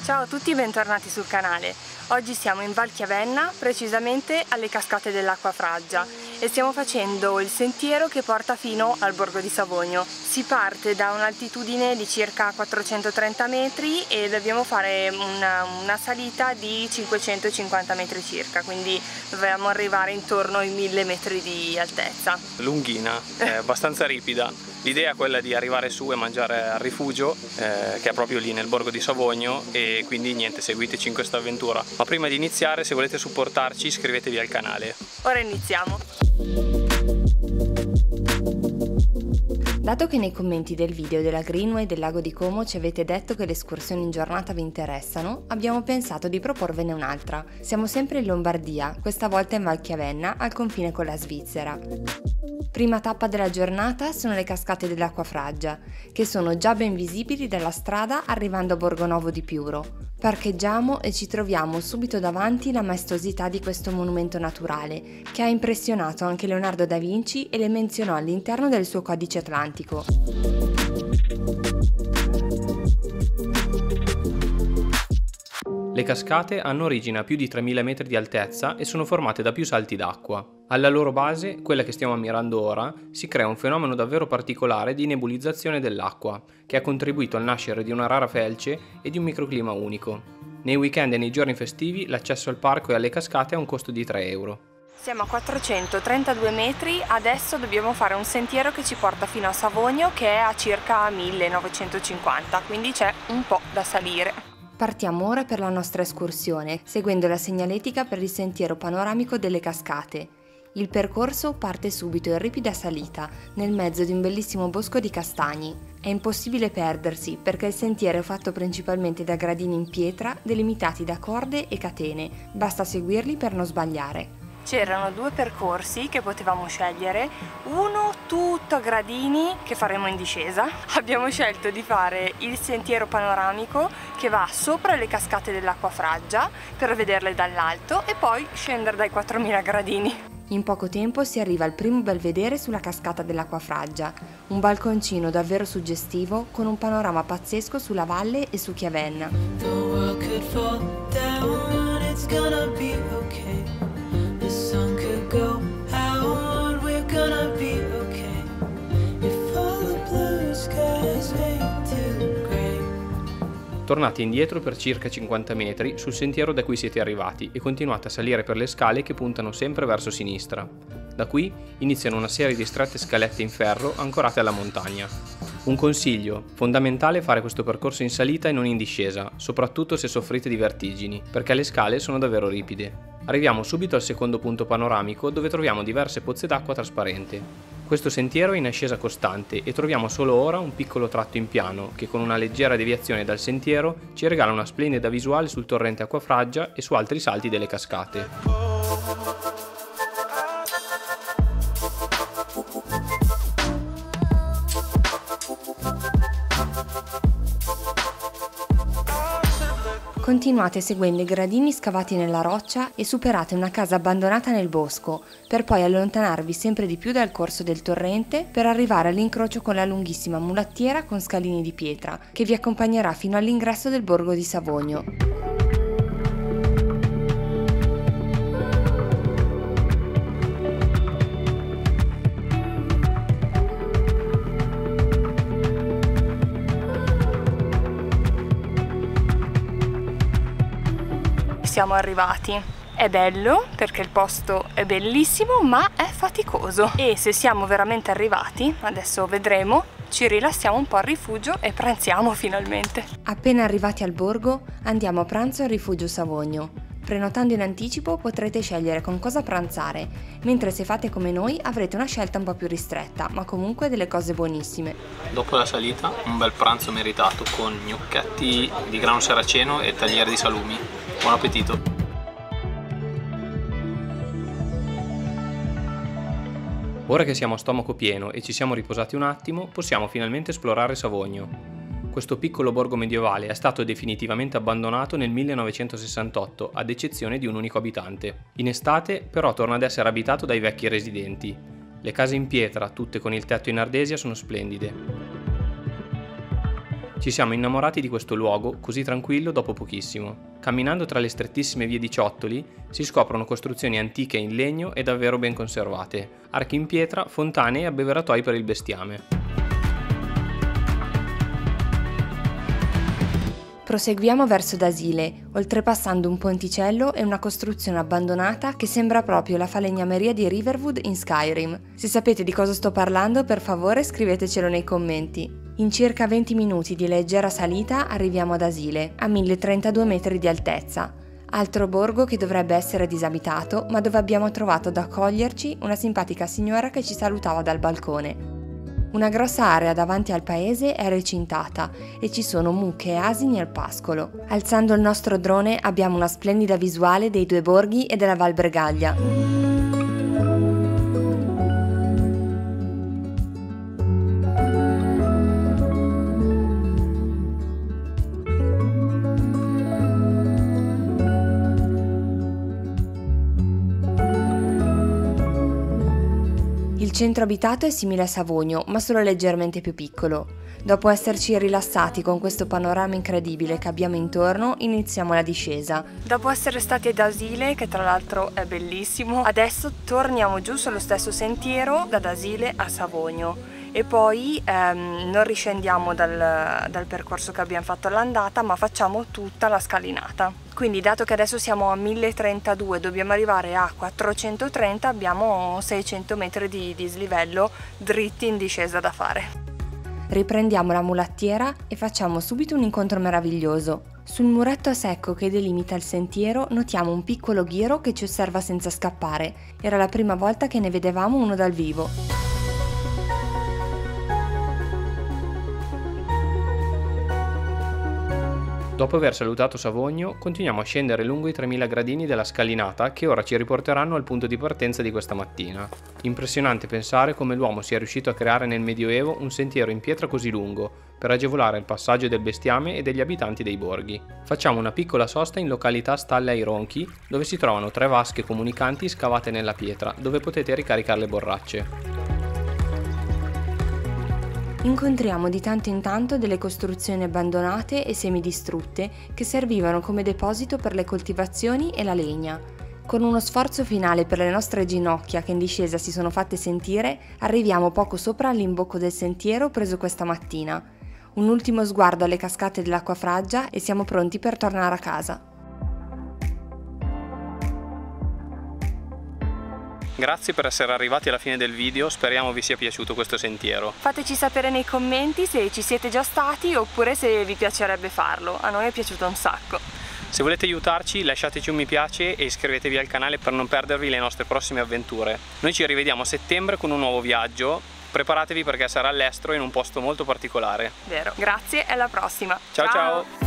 Ciao a tutti e bentornati sul canale. Oggi siamo in Val Chiavenna, precisamente alle cascate dell'Acqua Fraggia, e stiamo facendo il sentiero che porta fino al borgo di Savogno. Si parte da un'altitudine di circa 430 metri e dobbiamo fare una salita di 550 metri circa, quindi dovremmo arrivare intorno ai 1000 metri di altezza. Lunghina, abbastanza ripida. L'idea è quella di arrivare su e mangiare al rifugio, che è proprio lì nel borgo di Savogno, e quindi niente, seguiteci in questa avventura. Ma prima di iniziare, se volete supportarci, iscrivetevi al canale. Ora iniziamo! Dato che nei commenti del video della Greenway del lago di Como ci avete detto che le escursioni in giornata vi interessano, abbiamo pensato di proporvene un'altra. Siamo sempre in Lombardia, questa volta in Val Chiavenna, al confine con la Svizzera. Prima tappa della giornata sono le cascate dell'Acqua Fraggia, che sono già ben visibili dalla strada arrivando a Borgonovo di Piuro. Parcheggiamo e ci troviamo subito davanti la maestosità di questo monumento naturale, che ha impressionato anche Leonardo da Vinci e le menzionò all'interno del suo codice atlantico. Le cascate hanno origine a più di 3000 metri di altezza e sono formate da più salti d'acqua. Alla loro base, quella che stiamo ammirando ora, si crea un fenomeno davvero particolare di nebulizzazione dell'acqua, che ha contribuito al nascere di una rara felce e di un microclima unico. Nei weekend e nei giorni festivi l'accesso al parco e alle cascate ha un costo di 3 euro. Siamo a 432 metri, adesso dobbiamo fare un sentiero che ci porta fino a Savogno, che è a circa 1950, quindi c'è un po' da salire. Partiamo ora per la nostra escursione, seguendo la segnaletica per il sentiero panoramico delle cascate. Il percorso parte subito in ripida salita, nel mezzo di un bellissimo bosco di castagni. È impossibile perdersi, perché il sentiero è fatto principalmente da gradini in pietra, delimitati da corde e catene. Basta seguirli per non sbagliare. C'erano due percorsi che potevamo scegliere, uno tutto a gradini che faremo in discesa. Abbiamo scelto di fare il sentiero panoramico che va sopra le cascate dell'Acqua Fraggia per vederle dall'alto e poi scendere dai 4000 gradini. In poco tempo si arriva al primo belvedere sulla cascata dell'Acqua Fraggia, un balconcino davvero suggestivo con un panorama pazzesco sulla valle e su Chiavenna. Tornate indietro per circa 50 metri sul sentiero da cui siete arrivati e continuate a salire per le scale che puntano sempre verso sinistra. Da qui iniziano una serie di strette scalette in ferro ancorate alla montagna. Un consiglio: fondamentale fare questo percorso in salita e non in discesa, soprattutto se soffrite di vertigini, perché le scale sono davvero ripide. Arriviamo subito al secondo punto panoramico, dove troviamo diverse pozze d'acqua trasparente. Questo sentiero è in ascesa costante e troviamo solo ora un piccolo tratto in piano che, con una leggera deviazione dal sentiero, ci regala una splendida visuale sul torrente Acqua Fraggia e su altri salti delle cascate. Continuate seguendo i gradini scavati nella roccia e superate una casa abbandonata nel bosco, per poi allontanarvi sempre di più dal corso del torrente per arrivare all'incrocio con la lunghissima mulattiera con scalini di pietra, che vi accompagnerà fino all'ingresso del borgo di Savogno. Siamo arrivati. È bello perché il posto è bellissimo, ma è faticoso. E se siamo veramente arrivati, adesso vedremo, ci rilassiamo un po' al rifugio e pranziamo finalmente. Appena arrivati al borgo, andiamo a pranzo al rifugio Savogno. Prenotando in anticipo potrete scegliere con cosa pranzare, mentre se fate come noi avrete una scelta un po' più ristretta, ma comunque delle cose buonissime. Dopo la salita, un bel pranzo meritato con gnocchetti di grano saraceno e tagliere di salumi. Buon appetito! Ora che siamo a stomaco pieno e ci siamo riposati un attimo, possiamo finalmente esplorare Savogno. Questo piccolo borgo medievale è stato definitivamente abbandonato nel 1968, ad eccezione di un unico abitante. In estate, però, torna ad essere abitato dai vecchi residenti. Le case in pietra, tutte con il tetto in ardesia, sono splendide. Ci siamo innamorati di questo luogo, così tranquillo dopo pochissimo. Camminando tra le strettissime vie di ciottoli si scoprono costruzioni antiche in legno e davvero ben conservate, archi in pietra, fontane e abbeveratoi per il bestiame. Proseguiamo verso Dasile, oltrepassando un ponticello e una costruzione abbandonata che sembra proprio la falegnameria di Riverwood in Skyrim. Se sapete di cosa sto parlando, per favore scrivetecelo nei commenti. In circa 20 minuti di leggera salita arriviamo ad Dasile, a 1032 metri di altezza. Altro borgo che dovrebbe essere disabitato, ma dove abbiamo trovato ad accoglierci una simpatica signora che ci salutava dal balcone. Una grossa area davanti al paese è recintata e ci sono mucche e asini al pascolo. Alzando il nostro drone abbiamo una splendida visuale dei due borghi e della Val Bregaglia. Il centro abitato è simile a Savogno, ma solo leggermente più piccolo. Dopo esserci rilassati con questo panorama incredibile che abbiamo intorno, iniziamo la discesa. Dopo essere stati ad Asile, che tra l'altro è bellissimo, adesso torniamo giù sullo stesso sentiero da Asile a Savogno. E poi non riscendiamo dal percorso che abbiamo fatto all'andata, ma facciamo tutta la scalinata. Quindi dato che adesso siamo a 1032, dobbiamo arrivare a 430, abbiamo 600 metri di dislivello dritti in discesa da fare. Riprendiamo la mulattiera e facciamo subito un incontro meraviglioso. Sul muretto a secco che delimita il sentiero notiamo un piccolo ghiro che ci osserva senza scappare. Era la prima volta che ne vedevamo uno dal vivo. Dopo aver salutato Savogno, continuiamo a scendere lungo i 3000 gradini della scalinata che ora ci riporteranno al punto di partenza di questa mattina. Impressionante pensare come l'uomo sia riuscito a creare nel Medioevo un sentiero in pietra così lungo, per agevolare il passaggio del bestiame e degli abitanti dei borghi. Facciamo una piccola sosta in località Stalle ai Ronchi, dove si trovano 3 vasche comunicanti scavate nella pietra, dove potete ricaricare le borracce. Incontriamo di tanto in tanto delle costruzioni abbandonate e semidistrutte che servivano come deposito per le coltivazioni e la legna. Con uno sforzo finale per le nostre ginocchia che in discesa si sono fatte sentire, arriviamo poco sopra all'imbocco del sentiero preso questa mattina. Un ultimo sguardo alle cascate dell'Acqua Fraggia e siamo pronti per tornare a casa. Grazie per essere arrivati alla fine del video, speriamo vi sia piaciuto questo sentiero. Fateci sapere nei commenti se ci siete già stati oppure se vi piacerebbe farlo, a noi è piaciuto un sacco. Se volete aiutarci lasciateci un mi piace e iscrivetevi al canale per non perdervi le nostre prossime avventure. Noi ci rivediamo a settembre con un nuovo viaggio, preparatevi perché sarà all'estero in un posto molto particolare. Vero, grazie e alla prossima. Ciao ciao!